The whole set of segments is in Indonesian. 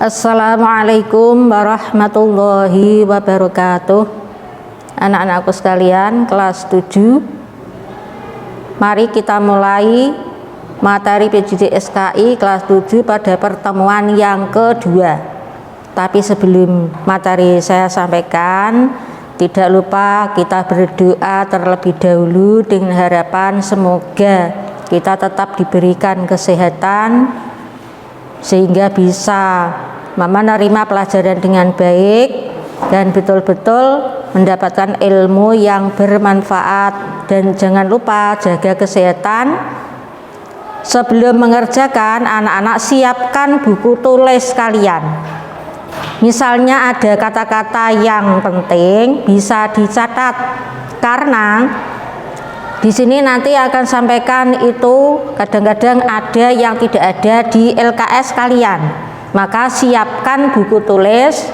Assalamualaikum warahmatullahi wabarakatuh. Anak-anakku sekalian, kelas 7. Mari kita mulai materi PJJ SKI kelas 7 pada pertemuan yang kedua. Tapi sebelum materi saya sampaikan, tidak lupa kita berdoa terlebih dahulu dengan harapan semoga kita tetap diberikan kesehatan sehingga bisa menerima pelajaran dengan baik dan betul-betul mendapatkan ilmu yang bermanfaat. Dan jangan lupa jaga kesehatan. Sebelum mengerjakan, anak-anak siapkan buku tulis kalian. Misalnya ada kata-kata yang penting bisa dicatat, karena di sini nanti akan sampaikan itu kadang-kadang ada yang tidak ada di LKS kalian. Maka siapkan buku tulis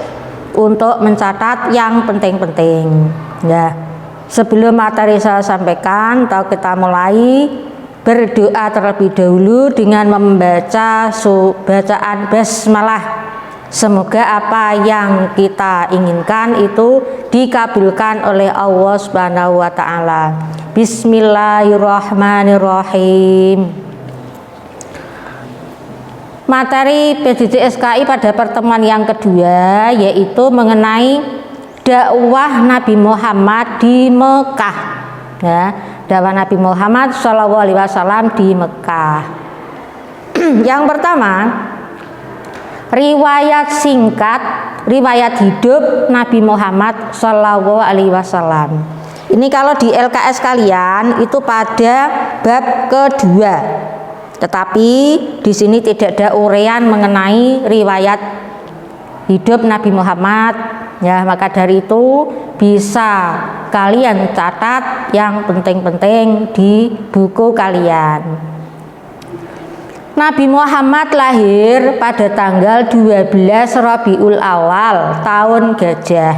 untuk mencatat yang penting-penting. Ya. Sebelum materi saya sampaikan, kita mulai berdoa terlebih dahulu dengan membaca bacaan basmalah. Semoga apa yang kita inginkan itu dikabulkan oleh Allah Subhanahu wa taala. Bismillahirrahmanirrahim. Materi PJJ SKI pada pertemuan yang kedua yaitu mengenai dakwah Nabi Muhammad di Mekah. Ya, dakwah Nabi Muhammad SAW di Mekah. Yang pertama, riwayat singkat, riwayat hidup Nabi Muhammad SAW. Ini kalau di LKS kalian itu pada bab kedua. Tetapi di sini tidak ada uraian mengenai riwayat hidup Nabi Muhammad. Ya, maka dari itu bisa kalian catat yang penting-penting di buku kalian. Nabi Muhammad lahir pada tanggal 12 Rabiul Awal tahun Gajah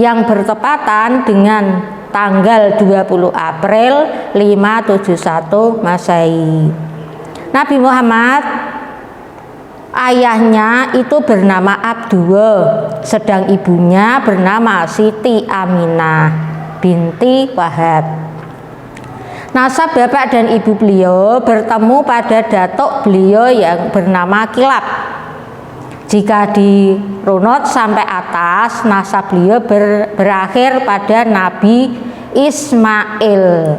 yang bertepatan dengan tanggal 20 April 571 Masehi. Nabi Muhammad ayahnya itu bernama Abdullah, sedang ibunya bernama Siti Aminah binti Wahab. Nasab bapak dan ibu beliau bertemu pada datuk beliau yang bernama Kilab. Jika dirunut sampai atas, nasab beliau berakhir pada Nabi Ismail.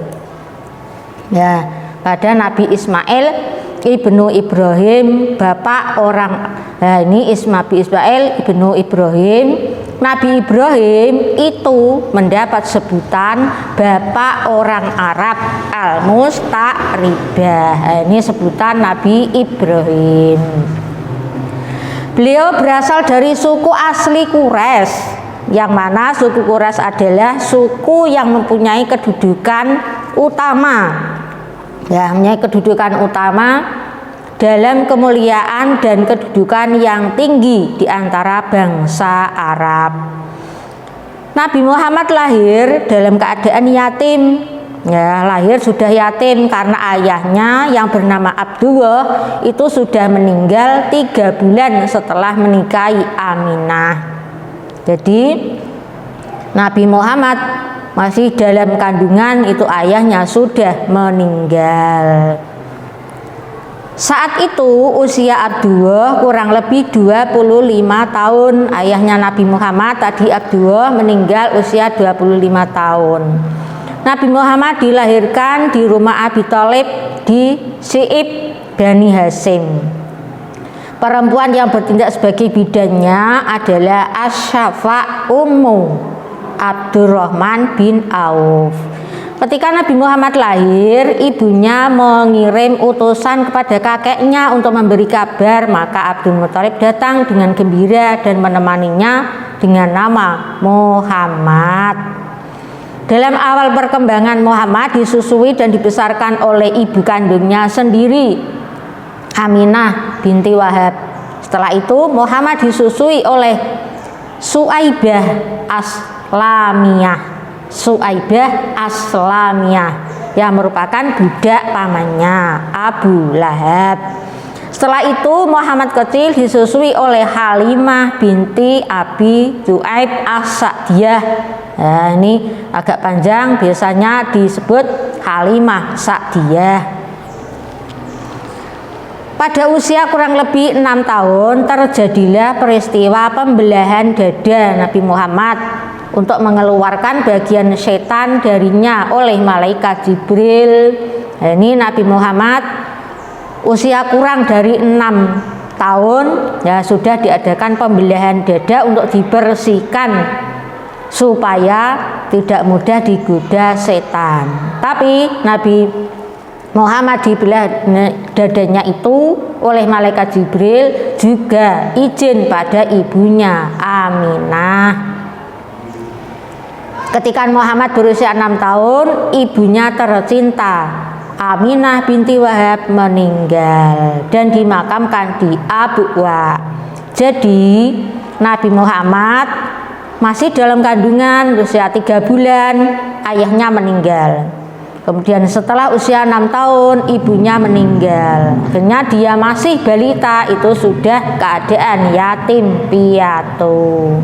Ya, pada Nabi Ismail ibnu Ibrahim, bapak orang. Nah, ini Nabi Ismail ibnu Ibrahim. Nabi Ibrahim itu mendapat sebutan bapak orang Arab, al-Musta'ribah. Ini sebutan Nabi Ibrahim. Beliau berasal dari suku asli Quraisy, yang mana suku Quraisy adalah suku yang mempunyai kedudukan utama. Ya, mempunyai kedudukan utama dalam kemuliaan dan kedudukan yang tinggi di antara bangsa Arab. Nabi Muhammad lahir dalam keadaan yatim. Ya, lahir sudah yatim karena ayahnya yang bernama Abdullah itu sudah meninggal 3 bulan setelah menikahi Aminah. Jadi Nabi Muhammad masih dalam kandungan itu ayahnya sudah meninggal. Saat itu usia Abdullah kurang lebih 25 tahun. Ayahnya Nabi Muhammad tadi Abdullah meninggal usia 25 tahun. Nabi Muhammad dilahirkan di rumah Abi Thalib di Si'ib Bani Hasyim. Perempuan yang bertindak sebagai bidannya adalah Asy-Syafa' Ummu Abdurrahman bin Auf. Ketika Nabi Muhammad lahir, ibunya mengirim utusan kepada kakeknya untuk memberi kabar, maka Abdul Muthalib datang dengan gembira dan menemaninya dengan nama Muhammad. Dalam awal perkembangan Muhammad disusui dan dibesarkan oleh ibu kandungnya sendiri, Aminah binti Wahab. Setelah itu Muhammad disusui oleh Suaibah Aslamiyah yang merupakan budak pamannya Abu Lahab. Setelah itu Muhammad kecil disusui oleh Halimah binti Abi Zu'aib As-Sa'diyah. Nah, ini agak panjang, biasanya disebut Halimah Sa'diyah. Pada usia kurang lebih 6 tahun terjadilah peristiwa pembelahan dada Nabi Muhammad untuk mengeluarkan bagian setan darinya oleh malaikat Jibril. Nah, ini Nabi Muhammad usia kurang dari 6 tahun ya sudah diadakan pembelahan dada untuk dibersihkan supaya tidak mudah digoda setan. Tapi Nabi Muhammad dibelah dadanya itu oleh malaikat Jibril juga izin pada ibunya Aminah. Ketika Muhammad berusia 6 tahun, ibunya tercinta Aminah binti Wahab meninggal dan dimakamkan di Abuwa. Jadi Nabi Muhammad masih dalam kandungan usia 3 bulan, ayahnya meninggal. Kemudian setelah usia 6 tahun ibunya meninggal. Akhirnya dia masih balita, itu sudah keadaan yatim piatu.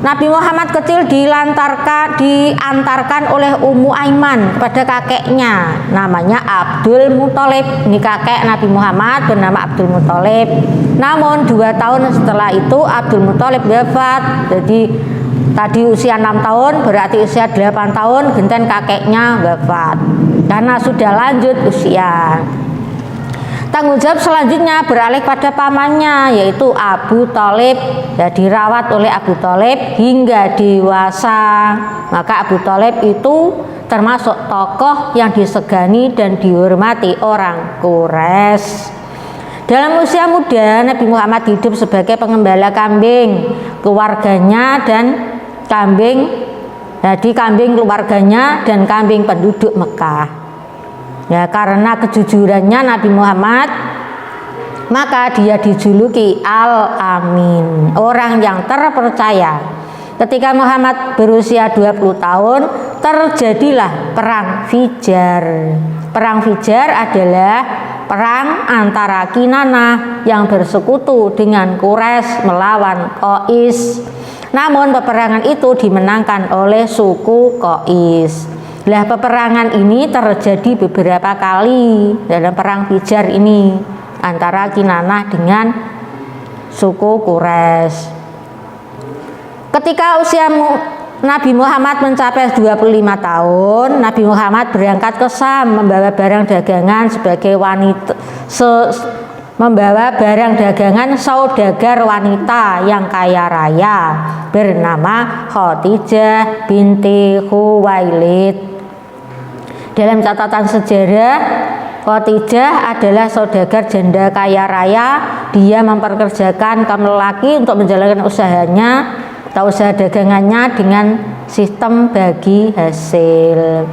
Nabi Muhammad kecil diantarkan oleh Ummu Aiman kepada kakeknya, namanya Abdul Muthalib. Ini kakek Nabi Muhammad bernama Abdul Muthalib. Namun 2 tahun setelah itu Abdul Muthalib wafat. Jadi tadi usia 6 tahun berarti usia 8 tahun genten kakeknya wafat karena sudah lanjut usia. Tanggung jawab selanjutnya beralih pada pamannya yaitu Abu Thalib. Ya, dirawat oleh Abu Thalib hingga dewasa. Maka Abu Thalib itu termasuk tokoh yang disegani dan dihormati orang Quraisy. Dalam usia muda Nabi Muhammad hidup sebagai pengembala kambing keluarganya dan kambing keluarganya dan kambing penduduk Mekah. Ya, karena kejujurannya Nabi Muhammad maka dia dijuluki Al-Amin, orang yang terpercaya. Ketika Muhammad berusia 20 tahun terjadilah perang Fijar. Perang Fijar adalah perang antara Kinanah yang bersekutu dengan Quraisy melawan Qais. Namun peperangan itu dimenangkan oleh suku Qais. Nah, peperangan ini terjadi beberapa kali dalam perang Fijar ini antara Kinanah dengan suku Quraisy. Ketika usia Nabi Muhammad mencapai 25 tahun, Nabi Muhammad berangkat ke Syam membawa barang dagangan sebagai saudagar wanita yang kaya raya bernama Khadijah binti Khuwailid. Dalam catatan sejarah, Khadijah adalah saudagar janda kaya raya. Dia memperkerjakan kaum lelaki untuk menjalankan usahanya atau usaha dagangannya dengan sistem bagi hasil.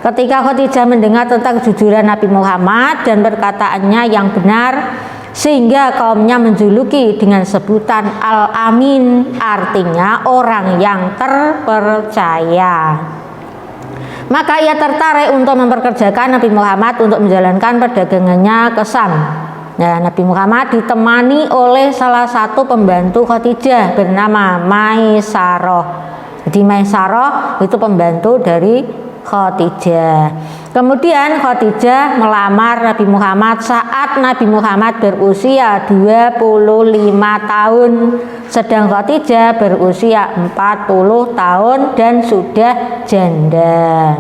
Ketika Khadijah mendengar tentang kejujuran Nabi Muhammad dan perkataannya yang benar, sehingga kaumnya menjuluki dengan sebutan Al-Amin, artinya orang yang terpercaya. Maka ia tertarik untuk memperkerjakan Nabi Muhammad untuk menjalankan perdagangannya ke Syam. Nah, Nabi Muhammad ditemani oleh salah satu pembantu Khadijah bernama Maisarah. Jadi Maisarah itu pembantu dari Khadijah. Kemudian Khadijah melamar Nabi Muhammad saat Nabi Muhammad berusia 25 tahun, sedang Khadijah berusia 40 tahun dan sudah janda.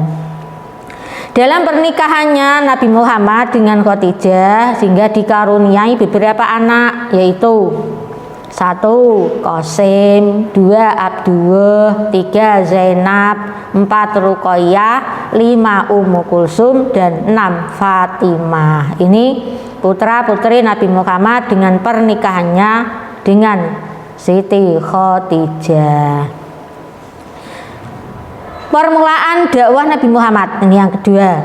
Dalam pernikahannya Nabi Muhammad dengan Khadijah sehingga dikaruniai beberapa anak, yaitu 1. Qasim, 2. Abdullah, 3. Zainab, 4. Ruqayyah, 5. Ummu Kulsum, dan 6. Fatimah. Ini putra-putri Nabi Muhammad dengan pernikahannya dengan Siti Khadijah. Permulaan dakwah Nabi Muhammad ini yang kedua.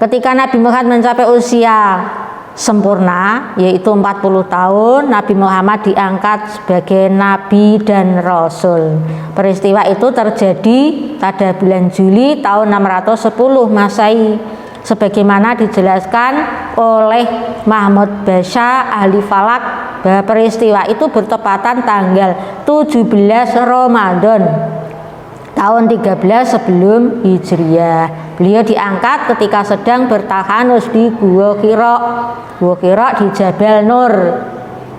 Ketika Nabi Muhammad mencapai usia sempurna yaitu 40 tahun, Nabi Muhammad diangkat sebagai nabi dan rasul. Peristiwa itu terjadi pada bulan Juli tahun 610 Masehi sebagaimana dijelaskan oleh Mahmud Basya ahli falak bahwa peristiwa itu bertepatan tanggal 17 Ramadan tahun 13 sebelum Hijriah. Beliau diangkat ketika sedang bertahanus di Gua Hira. Gua Hira di Jabal Nur.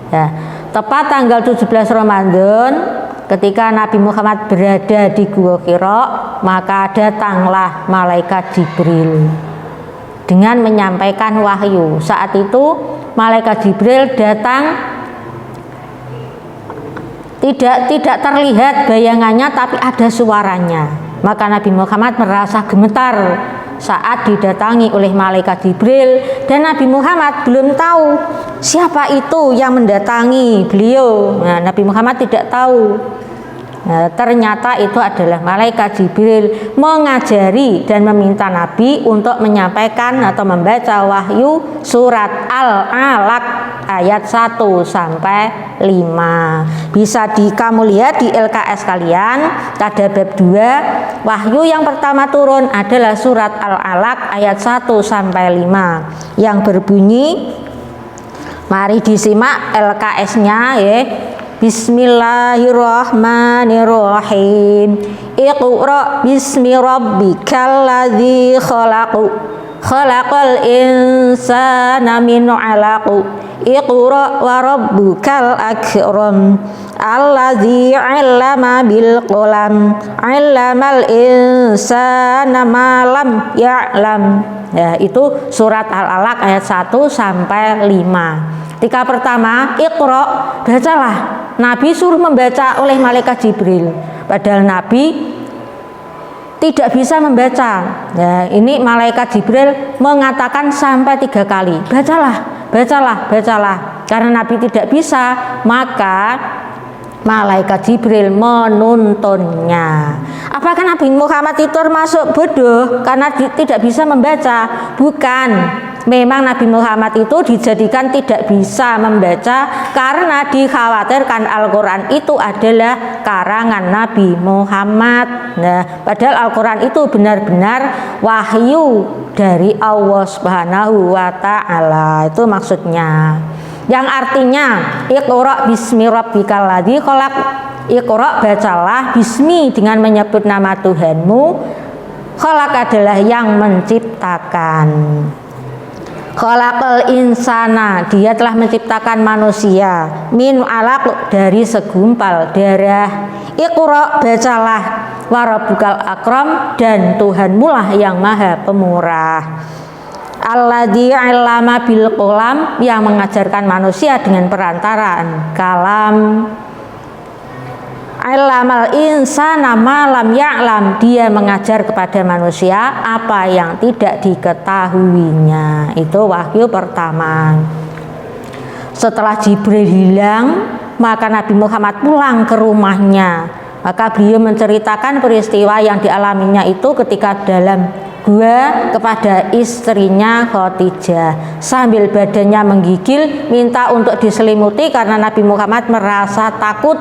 Ya, tepat tanggal 17 Ramadan ketika Nabi Muhammad berada di Gua Hira, maka datanglah malaikat Jibril dengan menyampaikan wahyu. Saat itu malaikat Jibril datang tidak terlihat bayangannya, tapi ada suaranya. Maka Nabi Muhammad merasa gemetar saat didatangi oleh malaikat Jibril, dan Nabi Muhammad belum tahu siapa itu yang mendatangi beliau. Nah, Nabi Muhammad tidak tahu. Nah, ternyata itu adalah malaikat Jibril mengajari dan meminta Nabi untuk menyampaikan atau membaca wahyu surat Al-Alaq ayat 1 sampai 5. Bisa kamu lihat di LKS kalian pada bab 2. Wahyu yang pertama turun adalah surat Al-Alaq ayat 1 sampai 5 yang berbunyi, mari disimak LKS-nya ya. Bismillahirrahmanirrahim. Iqra bismi rabbikal ladzi khalaq. Khalaqal insana min 'alaq. Iqra wa rabbukal akram. Alladzi 'allama bil qalam. 'Allamal insana ma lam ya'lam. Ya, itu surat Al-Alaq ayat 1 sampai 5. Ketika pertama, Iqra, bacalah. Nabi suruh membaca oleh malaikat Jibril, padahal Nabi tidak bisa membaca. Ya, ini malaikat Jibril mengatakan sampai 3 kali, bacalah, bacalah, bacalah. Karena Nabi tidak bisa, maka malaikat Jibril menuntunnya. Apakah Nabi Muhammad itu termasuk bodoh karena tidak bisa membaca? Bukan. Memang Nabi Muhammad itu dijadikan tidak bisa membaca karena dikhawatirkan Al-Quran itu adalah karangan Nabi Muhammad. Nah, padahal Al-Quran itu benar-benar wahyu dari Allah Subhanahu wa Ta'ala. Itu maksudnya. Yang artinya Iqra bismi rabbikal ladzi khalaq. Iqra, bacalah, bismi dengan menyebut nama Tuhanmu. Khalaq adalah yang menciptakan. Khalaqal insana, dia telah menciptakan manusia, min 'alaq, dari segumpal darah. Iqra, bacalah, wa rabbukal akram, dan Tuhanmu lah yang maha pemurah. Alladzi 'allama bil qalam, yang mengajarkan manusia dengan perantaraan kalam. 'Allamal insana ma lam ya'lam, dia mengajar kepada manusia apa yang tidak diketahuinya. Itu wahyu pertama. Setelah Jibril hilang, maka Nabi Muhammad pulang ke rumahnya. Maka beliau menceritakan peristiwa yang dialaminya itu ketika dalam gua kepada istrinya Khadijah, sambil badannya menggigil minta untuk diselimuti karena Nabi Muhammad merasa takut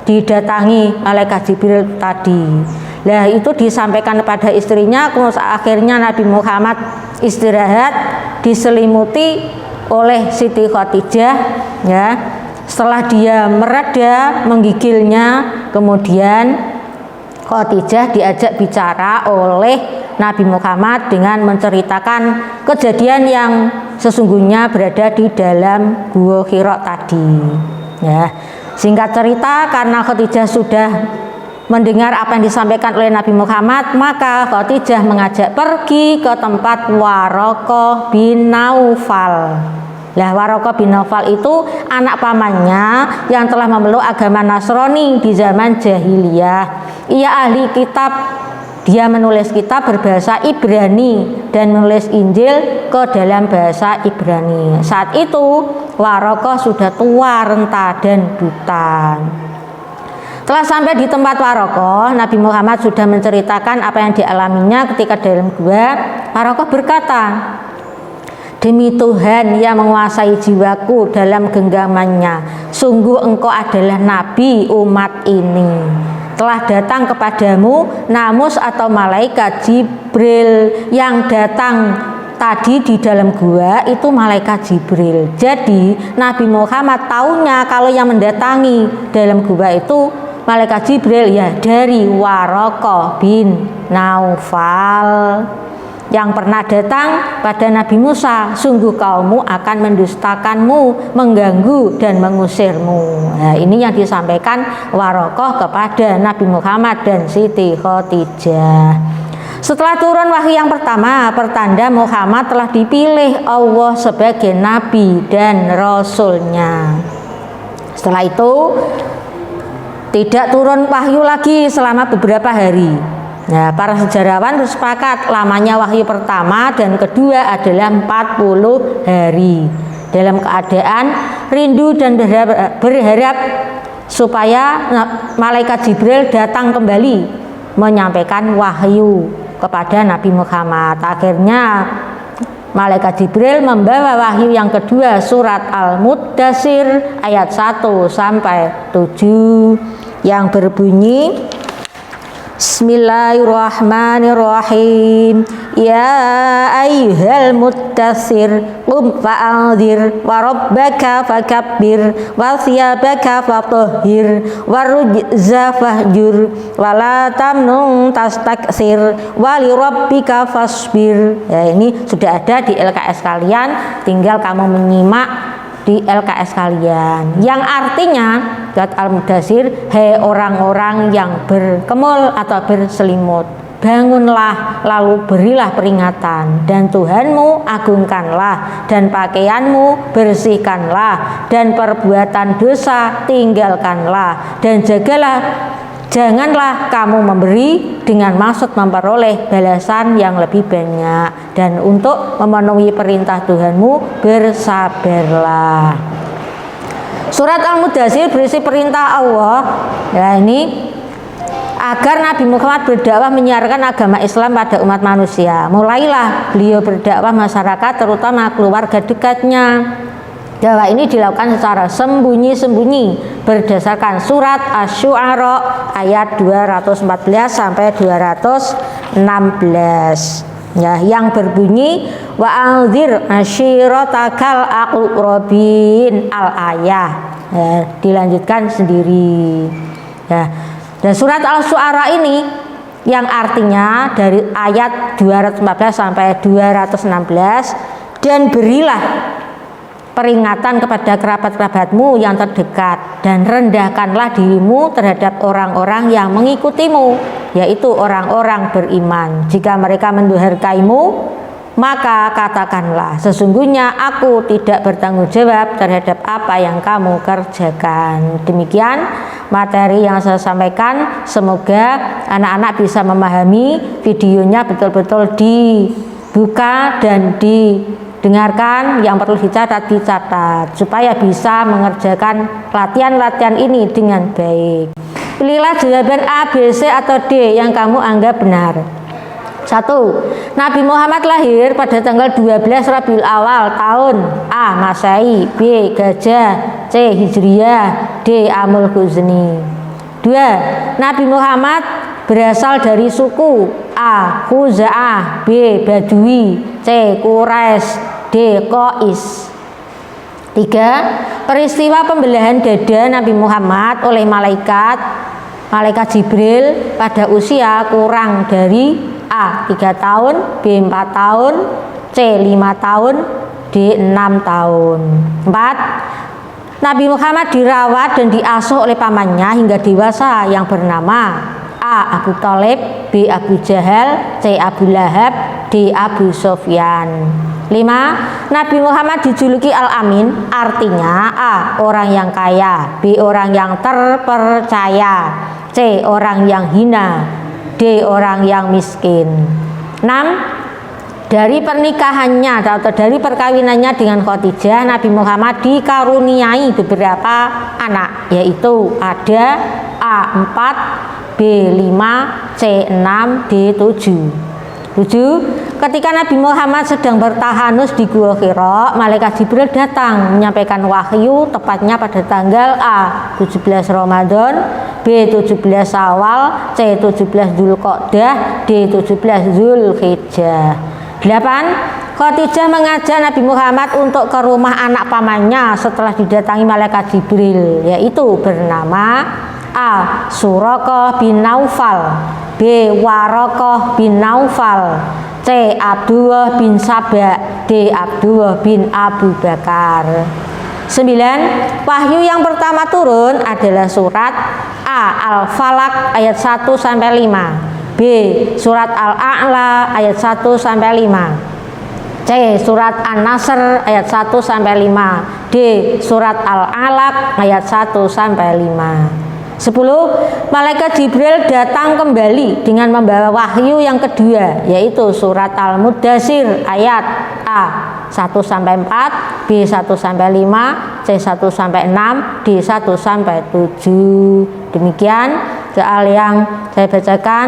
didatangi malaikat Jibril tadi. Nah, itu disampaikan kepada istrinya. Kemudian akhirnya Nabi Muhammad istirahat, diselimuti oleh Siti Khadijah. Ya, setelah dia mereda menggigilnya, kemudian Khadijah diajak bicara oleh Nabi Muhammad dengan menceritakan kejadian yang sesungguhnya berada di dalam Gua Hira tadi. Ya, singkat cerita, karena Khadijah sudah mendengar apa yang disampaikan oleh Nabi Muhammad, maka Khadijah mengajak pergi ke tempat Waraqah bin Naufal. Lah, Waraqah bin Naufal itu anak pamannya yang telah memeluk agama Nasrani di zaman jahiliyah. Ia ahli kitab. Dia menulis kitab berbahasa Ibrani dan menulis Injil ke dalam bahasa Ibrani. Saat itu Waraqah sudah tua, renta, dan buta. Telah sampai di tempat Waraqah, Nabi Muhammad sudah menceritakan apa yang dialaminya ketika dalam gua. Waraqah berkata, demi Tuhan yang menguasai jiwaku dalam genggamannya, sungguh engkau adalah nabi umat ini. Telah datang kepadamu Namus atau malaikat Jibril yang datang tadi di dalam gua itu malaikat Jibril. Jadi Nabi Muhammad taunya kalau yang mendatangi dalam gua itu malaikat Jibril ya dari Waraqah bin Naufal yang pernah datang pada Nabi Musa. Sungguh kaummu akan mendustakanmu, mengganggu dan mengusirmu. Nah, ini yang disampaikan Waraqah kepada Nabi Muhammad dan Siti Khadijah. Setelah turun wahyu yang pertama, pertanda Muhammad telah dipilih Allah sebagai nabi dan rasulnya. Setelah itu tidak turun wahyu lagi selama beberapa hari. Nah, para sejarawan bersepakat lamanya wahyu pertama dan kedua adalah 40 hari. Dalam keadaan rindu dan berharap supaya malaikat Jibril datang kembali menyampaikan wahyu kepada Nabi Muhammad. Akhirnya malaikat Jibril membawa wahyu yang kedua, surat Al-Muddatsir ayat 1 sampai 7 yang berbunyi Bismillahirrahmanirrahim. Ya ayyuhal muddatsir qum fa'anzir wa rabbaka fakabbir wa thiyabaka fatahhir wa rujza fahjur wa la tamnun tastakthir wa li rabbika fasbir. Ya, ini sudah ada di LKS kalian, tinggal kamu menyimak di LKS kalian, yang artinya surat Al-Muddatsir, hei orang-orang yang berkemul atau berselimut, bangunlah lalu berilah peringatan, dan Tuhanmu agungkanlah, dan pakaianmu bersihkanlah, dan perbuatan dosa tinggalkanlah, dan janganlah kamu memberi dengan maksud memperoleh balasan yang lebih banyak, dan untuk memenuhi perintah Tuhanmu bersabarlah. Surat Al-Muddatsir berisi perintah Allah, ya ini agar Nabi Muhammad berdakwah menyiarkan agama Islam pada umat manusia. Mulailah beliau berdakwah masyarakat, terutama keluarga dekatnya. Dakwah ini dilakukan secara sembunyi-sembunyi berdasarkan surat Asy-Syu'ara ayat 214 sampai 216. Ya, yang berbunyi wa anzir asyiratakal aqrabin al-ayah. Ya, dilanjutkan sendiri. Ya. Dan surat Al-Syu'ara ini yang artinya dari ayat 214 sampai 216, dan berilah peringatan kepada kerabat-kerabatmu yang terdekat, dan rendahkanlah dirimu terhadap orang-orang yang mengikutimu, yaitu orang-orang beriman. Jika mereka menduhakaimu, maka katakanlah, sesungguhnya aku tidak bertanggung jawab terhadap apa yang kamu kerjakan. Demikian materi yang saya sampaikan, semoga anak-anak bisa memahami. Videonya betul-betul dibuka dan dengarkan, yang perlu dicatat supaya bisa mengerjakan latihan-latihan ini dengan baik. Pilihlah jawaban A, B, C atau D yang kamu anggap benar. 1. Nabi Muhammad lahir pada tanggal 12 Rabiul Awal tahun A. Masehi, B. Gajah, C. Hijriyah, D. Amul Huzni. 2. Nabi Muhammad berasal dari suku A. Khuza'ah, B. Badui, C. Quraisy, D. Qais. 3. Peristiwa pembelahan dada Nabi Muhammad oleh malaikat Jibril pada usia kurang dari A. 3 tahun, B. 4 tahun, C. 5 tahun, D. 6 tahun. 4. Nabi Muhammad dirawat dan diasuh oleh pamannya hingga dewasa yang bernama A. Abu Thalib, B. Abu Jahal, C. Abu Lahab, D. Abu Sufyan. 5. Nabi Muhammad dijuluki Al-Amin, artinya A. Orang yang kaya, B. Orang yang terpercaya, C. Orang yang hina, D. Orang yang miskin. 6. Dari pernikahannya atau dari perkawinannya dengan Khadijah, Nabi Muhammad dikaruniai beberapa anak, yaitu ada A. 4, B. 5, C. 6, D. 7. 7. Ketika Nabi Muhammad sedang bertahanus di Gua Hira, malaikat Jibril datang menyampaikan wahyu tepatnya pada tanggal A. 17 Ramadan, B. 17 Syawal, C. 17 Dzulqa'dah, D. 17 Dzulhijjah. 8. Khadijah mengajak Nabi Muhammad untuk ke rumah anak pamannya setelah didatangi malaikat Jibril, yaitu bernama A. Suraqah bin Naufal, B. Waraqah bin Naufal, C. Abdullah bin Saba, D. Abdullah bin Abu Bakar. 9. Wahyu yang pertama turun adalah surat A. Al-Falaq ayat 1 sampai 5, B. Surat Al-A'la ayat 1 sampai 5, C. Surat An-Nasr ayat 1 sampai 5, D. Surat Al-Alaq ayat 1 sampai 5. 10. Malaikat Jibril datang kembali dengan membawa wahyu yang kedua, yaitu surat Al-Mudaththir ayat A 1 sampai 4, B 1 sampai 5, C 1 sampai 6, D 1 sampai 7. Demikian soal yang saya bacakan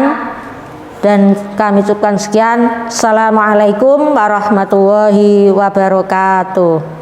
dan kami ucapkan sekian. Assalamualaikum warahmatullahi wabarakatuh.